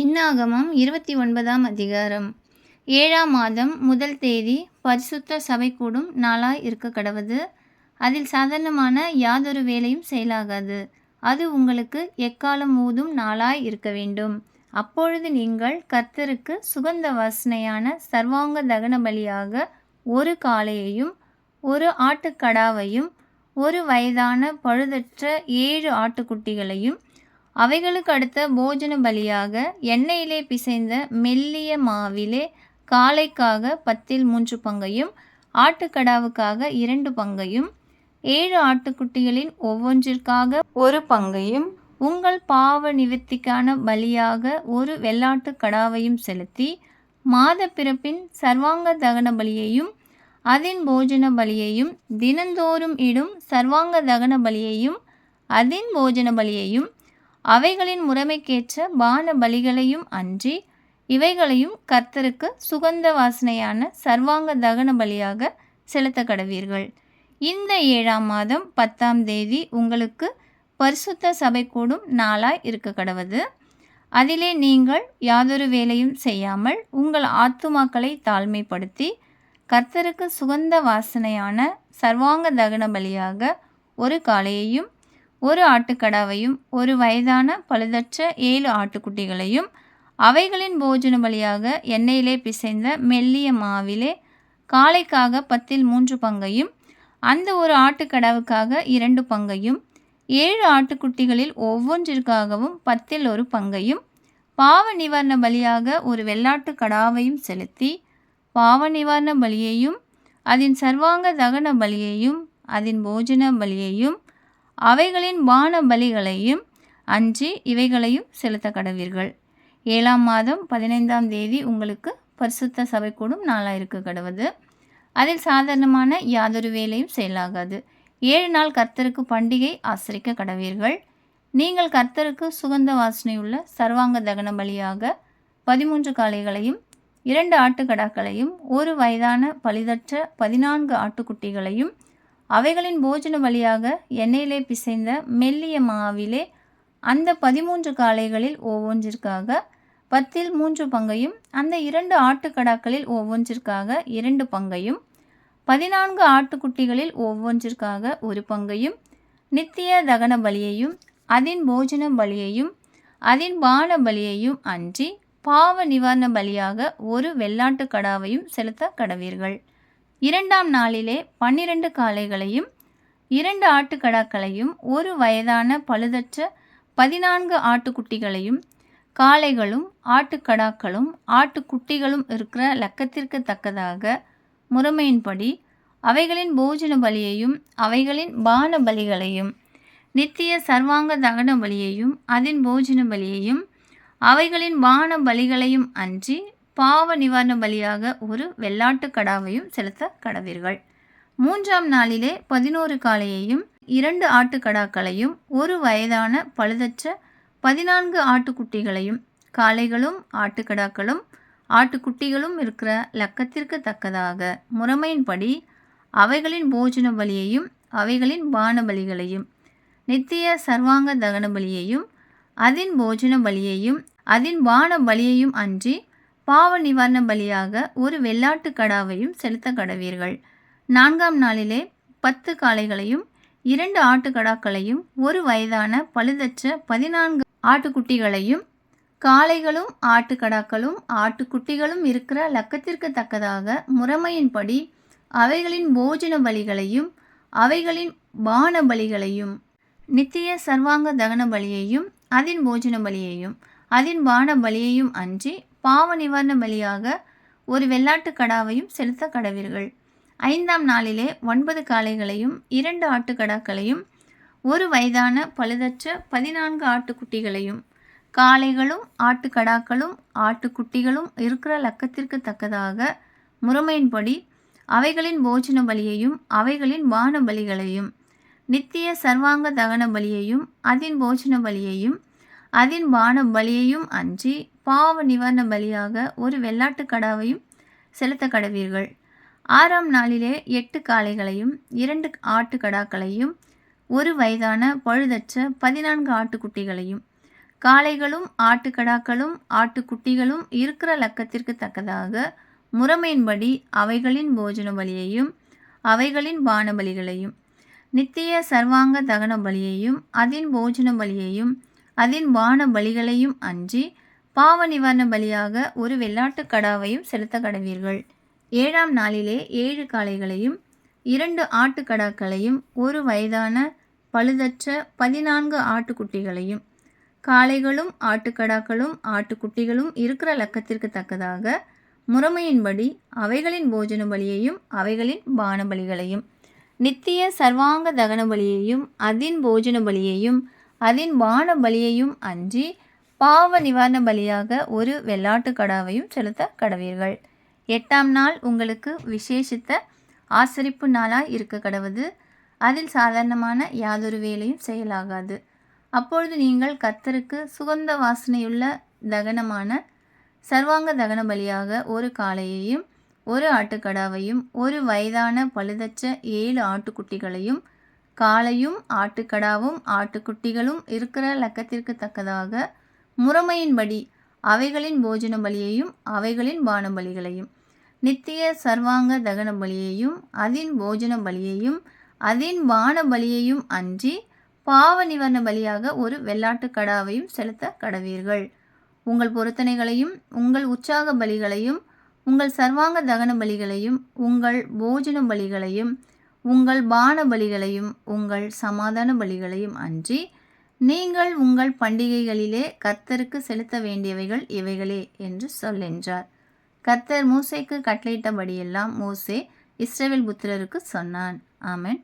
இன்னாகமம் 29ஆம் அதிகாரம். 7ஆம் மாதம் முதல் தேதி பரிசுத்த சபை கூடும் நாளாய் இருக்கக்கடவது. அதில் சாதாரணமான யாதொரு வேலையும் செயலாகாது. அது உங்களுக்கு எக்காலம் ஊதும் நாளாய் இருக்க வேண்டும். அப்பொழுது நீங்கள் கர்த்தருக்கு சுகந்த வாசனையான சர்வாங்க தகன பலியாக ஒரு காளையையும் ஒரு ஆட்டுக்கடாவையும் ஒரு வயதான பழுதற்ற 7 ஆட்டுக்குட்டிகளையும் அவைகளுக்கு அடுத்த போஜன பலியாக எண்ணெயிலே பிசைந்த மெல்லிய மாவிலே காளைக்காக 10 பங்கையும் ஆட்டுக்கடாவுக்காக 2 பங்கையும் 7 ஆட்டுக்குட்டிகளின் ஒவ்வொன்றிற்காக ஒரு பங்கையும் உங்கள் பாவ நிவர்த்திக்கான பலியாக ஒரு வெள்ளாட்டுக் கடாவையும் செலுத்தி மாத பிறப்பின் சர்வாங்க தகன பலியையும் அதின் போஜன பலியையும் தினந்தோறும் இடும் சர்வாங்க தகன பலியையும் அதின் போஜன பலியையும் அவைகளின் முறைமைக்கேற்ற பான பலிகளையும் அன்றி இவைகளையும் கர்த்தருக்கு சுகந்த வாசனையான சர்வாங்க தகன பலியாக செலுத்த கடவீர்கள். இந்த 7ஆம் மாதம் 10ஆம் தேதி உங்களுக்கு பரிசுத்த சபை கூடும் நாளாய் இருக்க கடவது. அதிலே நீங்கள் யாதொரு வேலையும் செய்யாமல் உங்கள் ஆத்துமாக்களை தாழ்மைப்படுத்தி கர்த்தருக்கு சுகந்த வாசனையான சர்வாங்க தகன பலியாக ஒரு காளையையும் ஒரு ஆட்டுக்கடாவையும் ஒரு வயதான பழுதற்ற 7 ஆட்டுக்குட்டிகளையும் அவைகளின் போஜன பலியாக எண்ணெயிலே பிசைந்த மெல்லிய மாவிலே காளைக்காக 10 பங்கையும் அந்த ஒரு ஆட்டுக்கடாவுக்காக 2 பங்கையும் 7 ஆட்டுக்குட்டிகளில் ஒவ்வொன்றிற்காகவும் 10 பங்கையும் பாவ நிவாரண பலியாக ஒரு வெள்ளாட்டு கடாவையும் செலுத்தி பாவ நிவாரண பலியையும் அதன் சர்வாங்க தகன பலியையும் அதன் போஜன பலியையும் அவைகளின் பான பலிகளையும் அன்றி இவைகளையும் செலுத்த கடவீர்கள். 7ஆம் மாதம் 15ஆம் தேதி உங்களுக்கு பரிசுத்த சபை கூடும் நாளாயிருக்க கடவது. அதில் சாதாரணமான யாதொரு வேலையும் செயலாகாது. 7 நாள் கர்த்தருக்கு பண்டிகை ஆசரிக்க கடவீர்கள். நீங்கள் கர்த்தருக்கு சுகந்த வாசனையுள்ள சர்வாங்க தகன பலியாக 13 காளைகளையும் 2 ஆட்டுக்கடாக்களையும் ஒரு வயதான பழுதற்ற 14 ஆட்டுக்குட்டிகளையும் அவைகளின் போஜன பலியாக எண்ணெயிலே பிசைந்த மெல்லிய மாவிலே அந்த 13 காளைகளில் ஒவ்வொன்றிற்காக 10 பங்கையும் அந்த 2 ஆட்டுக்கடாக்களில் ஒவ்வொன்றிற்காக 2 பங்கையும் 14 ஆட்டுக்குட்டிகளில் ஒவ்வொன்றிற்காக ஒரு பங்கையும் நித்திய தகன பலியையும் அதின் போஜன பலியையும் அதின் பான பலியையும் அன்றி பாவ நிவாரண பலியாக ஒரு வெள்ளாட்டு கடாவையும் செலுத்த கடவீர்கள். 2ஆம் நாளிலே 12 காளைகளையும் 2 ஆட்டுக்கடாக்களையும் ஒரு வயதான பழுதற்ற 14 ஆட்டுக்குட்டிகளையும் காளைகளும் ஆட்டுக்கடாக்களும் ஆட்டுக்குட்டிகளும் இருக்கிற லக்கத்திற்கு தக்கதாக முறைமையின்படி அவைகளின் போஜன பலியையும் அவைகளின் பான பலிகளையும் நித்திய சர்வாங்க தகன பலியையும் அதின் போஜன பலியையும் அவைகளின் பான பலிகளையும் அன்றி பாவ நிவாரண பலியாக ஒரு வெள்ளாட்டு கடாவையும் செலுத்த கடவீர்கள். 3ஆம் நாளிலே 11 காளையையும் 2 ஆட்டுக்கடாக்களையும் ஒரு வயதான பழுதற்ற 14 ஆட்டுக்குட்டிகளையும் காளைகளும் ஆட்டுக்கடாக்களும் ஆட்டுக்குட்டிகளும் இருக்கிற லக்கத்திற்கு தக்கதாக முறைமையின்படி அவைகளின் போஜன பலியையும் அவைகளின் பான பலிகளையும் நித்திய சர்வாங்க தகன பலியையும் அதின் போஜன பலியையும் அதின் பான பலியையும் அன்றி பாவ நிவாரண பலியாக ஒரு வெள்ளாட்டு கடாவையும் செலுத்த கடவீர்கள். 4ஆம் நாளிலே 10 காளைகளையும் 2 ஆட்டுக்கடாக்களையும் ஒரு வயதான பழுதற்ற 14 ஆட்டுக்குட்டிகளையும் காளைகளும் ஆட்டுக்கடாக்களும் ஆட்டுக்குட்டிகளும் இருக்கிற லக்கத்திற்கு தக்கதாக முறைமையின்படி அவைகளின் போஜன பலிகளையும் அவைகளின் பான பலிகளையும் நித்திய சர்வாங்க தகன பலியையும் அதின் போஜன பலியையும் அதின் பான பலியையும் அன்றி பாவ நிவாரண பலியாக ஒரு வெள்ளாட்டு கடாவையும் செலுத்த கடவீர்கள். 5ஆம் நாளிலே 9 காளைகளையும் 2 ஆட்டுக்கடாக்களையும் ஒரு வயதான பழுதற்ற 14 ஆட்டுக்குட்டிகளையும் காளைகளும் ஆட்டுக்கடாக்களும் ஆட்டுக்குட்டிகளும் இருக்கிற லக்கத்திற்கு தக்கதாக முறைமையின்படி அவைகளின் போஜன பலியையும் அவைகளின் பான பலிகளையும் நித்திய சர்வாங்க தகன பலியையும் அதின் போஜன பலியையும் அதின் பான பலியையும் அன்றி பாவ நிவாரண பலியாக ஒரு வெள்ளாட்டு கடாவையும் செலுத்த கடவீர்கள். 6ஆம் நாளிலே 8 காளைகளையும் 2 ஆட்டுக்கடாக்களையும் ஒரு வயதான பழுதற்ற 14 ஆட்டுக்குட்டிகளையும் காளைகளும் ஆட்டுக்கடாக்களும் ஆட்டுக்குட்டிகளும் இருக்கிற லக்கத்திற்கு தக்கதாக முறைமையின்படி அவைகளின் போஜன பலியையும் அவைகளின் பான பலிகளையும் நித்திய சர்வாங்க தகன பலியையும் அதின் போஜன பலியையும் அதின் பான பலிகளையும் அன்றி பாவ நிவாரண பலியாக ஒரு வெள்ளாட்டுக் கடாவையும் செலுத்த கடவீர்கள். 7ஆம் நாளிலே 7 காளைகளையும் 2 ஆட்டுக்கடாக்களையும் ஒரு வயதான பழுதற்ற 14 ஆட்டுக்குட்டிகளையும் காளைகளும் ஆட்டுக்கடாக்களும் ஆட்டுக்குட்டிகளும் இருக்கிற லக்கத்திற்கு தக்கதாக முறைமையின்படி அவைகளின் போஜன பலியையும் அவைகளின் பான பலிகளையும் நித்திய சர்வாங்க தகன பலியையும் அதின் போஜன பலியையும் அதின் பான பலியையும் அன்றி பாவ நிவாரண பலியாக ஒரு வெள்ளாட்டுக் கடாவையும் செலுத்த கடவீர்கள். 8ஆம் நாள் உங்களுக்கு விசேஷித்த ஆசரிப்பு நாளாய் இருக்க கடவது. அதில் சாதாரணமான யாதொரு வேலையும் செய்யலாகாது. அப்பொழுது நீங்கள் கர்த்தருக்கு சுகந்த வாசனையுள்ள தகனமான சர்வாங்க தகன பலியாக ஒரு காளையையும் ஒரு ஆட்டுக்கடாவையும் ஒரு வயதான பழுதற்ற 7 ஆட்டுக்குட்டிகளையும் காளையும் ஆட்டுக்கடாவும் ஆட்டுக்குட்டிகளும் இருக்கிற லக்கத்திற்கு தக்கதாக முறைமையின்படி அவைகளின் போஜன பலியையும் அவைகளின் பான பலிகளையும் நித்திய சர்வாங்க தகன பலியையும் அதின் போஜன பலியையும் அதின் பான பலியையும் அன்றி பாவ நிவாரண பலியாக ஒரு வெள்ளாட்டுக் கடாவையும் செலுத்த கடவீர்கள். உங்கள் பொருத்தனைகளையும் உங்கள் உற்சாக பலிகளையும் உங்கள் சர்வாங்க தகன பலிகளையும் உங்கள் போஜன பலிகளையும் உங்கள் பான பலிகளையும் உங்கள் சமாதான பலிகளையும் அன்றி நீங்கள் உங்கள் பண்டிகைகளிலே கர்த்தருக்கு செலுத்த வேண்டியவைகள் இவைகளே என்று சொல்லென்றார். கர்த்தர் மூசேக்கு கட்டளையிட்டபடியெல்லாம் மோசே இஸ்ரவேல் புத்திரருக்கு சொன்னான். ஆமென்.